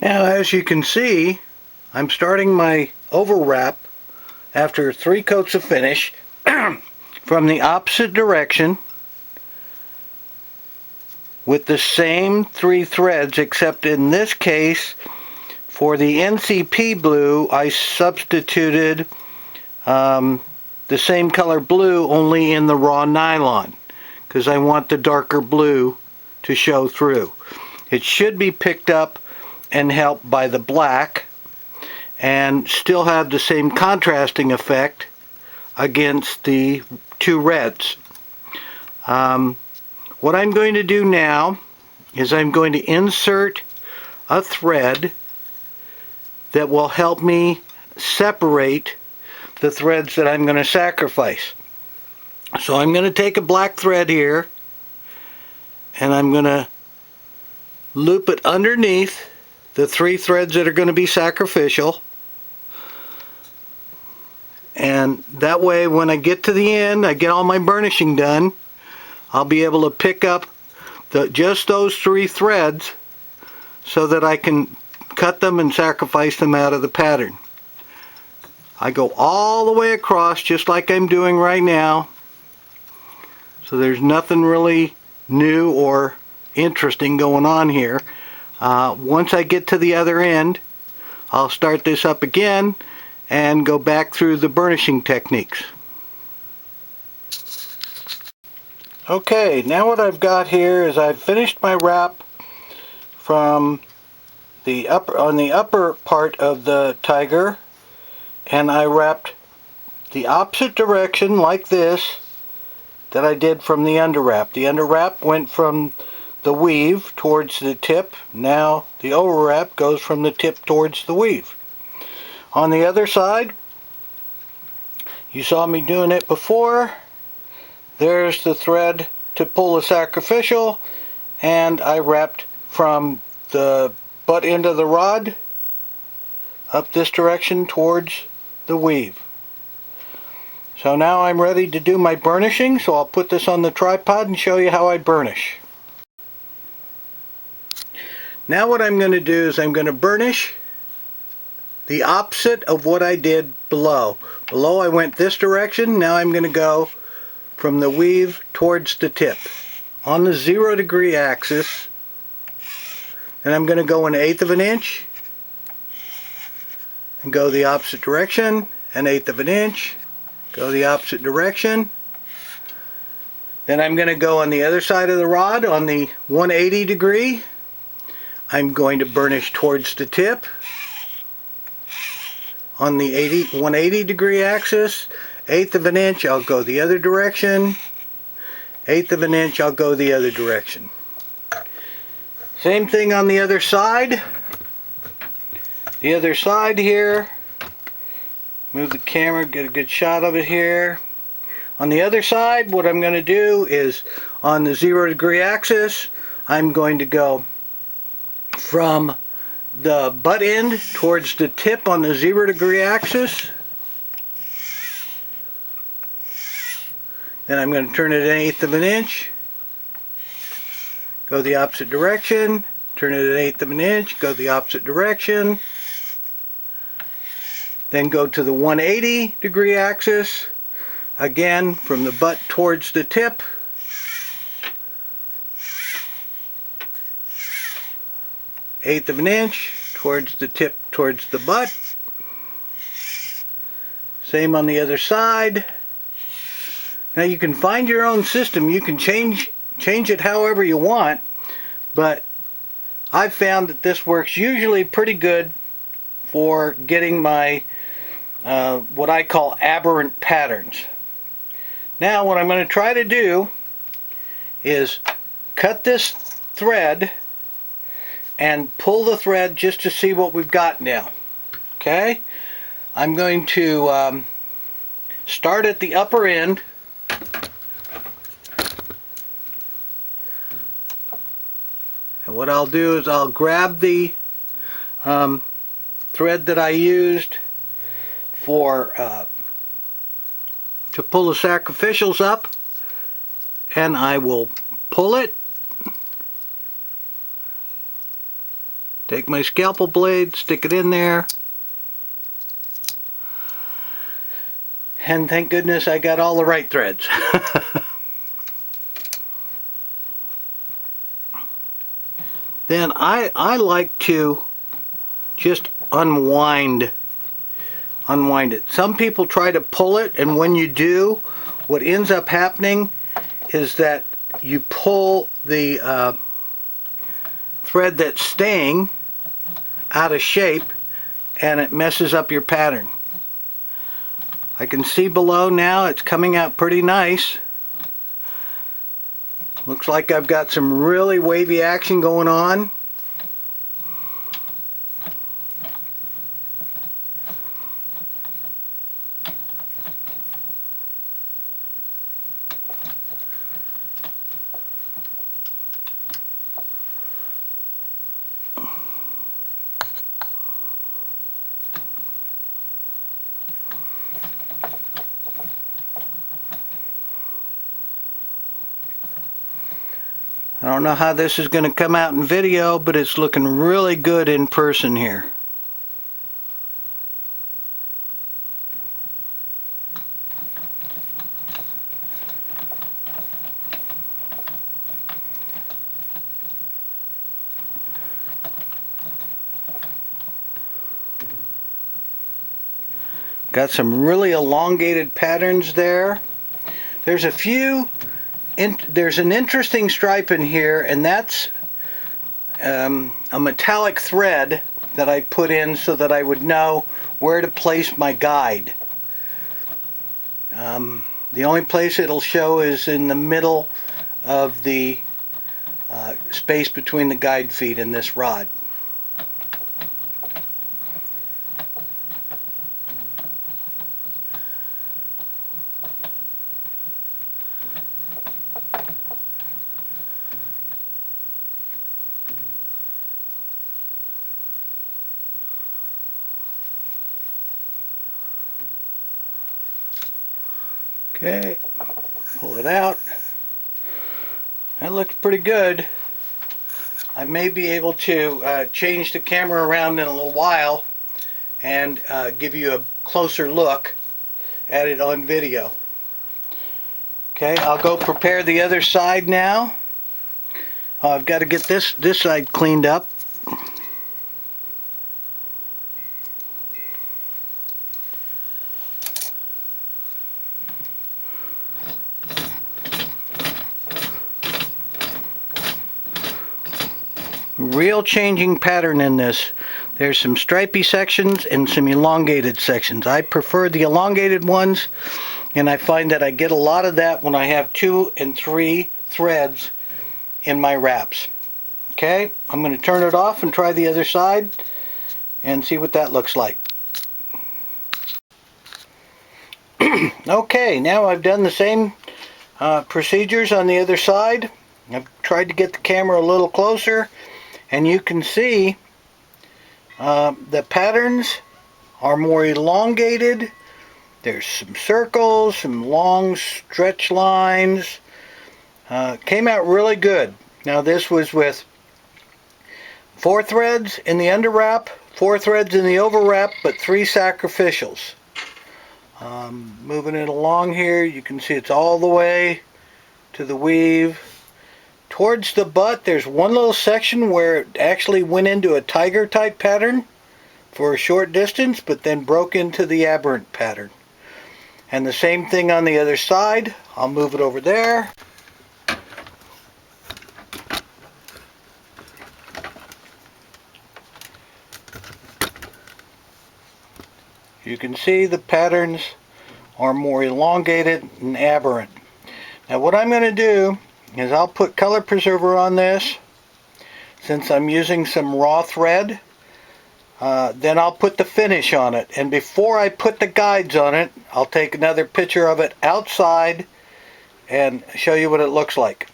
Now, as you can see, I'm starting my overwrap after 3 coats of finish from the opposite direction with the same 3 threads, except in this case for the NCP blue I substituted the same color blue, only in the raw nylon, because I want the darker blue to show through. It should be picked up and helped by the black and still have the same contrasting effect against the 2 reds. What I'm going to do now is I'm going to insert a thread that will help me separate the threads that I'm going to sacrifice. So I'm going to take a black thread here and I'm going to loop it underneath the 3 threads that are going to be sacrificial, and that way when I get to the end, I get all my burnishing done, I'll be able to pick up just those 3 threads so that I can cut them and sacrifice them out of the pattern. I go all the way across just like I'm doing right now, so there's nothing really new or interesting going on here. Once I get to the other end, I'll start this up again and go back through the burnishing techniques. Okay, now what I've got here is I've finished my wrap from the upper part of the tiger, and I wrapped the opposite direction like this that I did from the underwrap. The underwrap went from the weave towards the tip. Now the overwrap goes from the tip towards the weave. On the other side, you saw me doing it before. There's the thread to pull the sacrificial, and I wrapped from the butt end of the rod up this direction towards the weave. So now I'm ready to do my burnishing, so I'll put this on the tripod and show you how I burnish. Now what I'm going to do is I'm going to burnish the opposite of what I did below. Below I went this direction, now I'm going to go from the weave towards the tip on the 0 degree axis, and I'm going to go 1/8 of an inch and go the opposite direction, 1/8 of an inch, go the opposite direction. Then I'm going to go on the other side of the rod on the 180 degree. I'm going to burnish towards the tip on the 180 degree axis. 1/8 of an inch, I'll go the other direction. 1/8 of an inch, I'll go the other direction. Same thing on the other side. The other side here, move the camera, get a good shot of it here. On the other side, what I'm going to do is on the 0 degree axis, I'm going to go from the butt end towards the tip on the 0 degree axis. Then I'm going to turn it 1/8 of an inch, go the opposite direction, turn it 1/8 of an inch, go the opposite direction, then go to the 180 degree axis, again from the butt towards the tip, eighth of an inch towards the tip, towards the butt. Same on the other side. Now you can find your own system. You can change it however you want, but I've found that this works usually pretty good for getting my what I call aberrant patterns. Now what I'm going to try to do is cut this thread and pull the thread just to see what we've got now. Okay? I'm going to start at the upper end. And what I'll do is I'll grab the thread that I used for to pull the sacrificials up, and I will pull it Take my scalpel blade, stick it in there. And thank goodness I got all the right threads. Then I like to just unwind it. Some people try to pull it, and when you do, what ends up happening is that you pull the thread that's staying out of shape, and it messes up your pattern. I can see below now it's coming out pretty nice. Looks like I've got some really wavy action going on. I don't know how this is going to come out in video, but it's looking really good in person here. Got some really elongated patterns there. There's a few. There's an interesting stripe in here, and that's a metallic thread that I put in so that I would know where to place my guide. The only place it'll show is in the middle of the space between the guide feet and this rod. Okay, pull it out. That looks pretty good. I may be able to change the camera around in a little while and give you a closer look at it on video. Okay, I'll go prepare the other side now. I've got to get this side cleaned up. Real changing pattern in this. There's some stripy sections and some elongated sections. I prefer the elongated ones, and I find that I get a lot of that when I have 2 and 3 threads in my wraps. Okay, I'm going to turn it off and try the other side and see what that looks like. Okay, now I've done the same procedures on the other side. I've tried to get the camera a little closer, and you can see the patterns are more elongated. There's some circles, some long stretch lines. Came out really good. Now this was with 4 threads in the underwrap, 4 threads in the overwrap, but 3 sacrificials. Moving it along here, you can see it's all the way to the weave. Towards the butt, there's one little section where it actually went into a tiger type pattern for a short distance, but then broke into the aberrant pattern. And the same thing on the other side. I'll move it over there. You can see the patterns are more elongated and aberrant. Now what I'm going to do is I'll put color preserver on this, since I'm using some raw thread. Then I'll put the finish on it, and before I put the guides on it, I'll take another picture of it outside and show you what it looks like.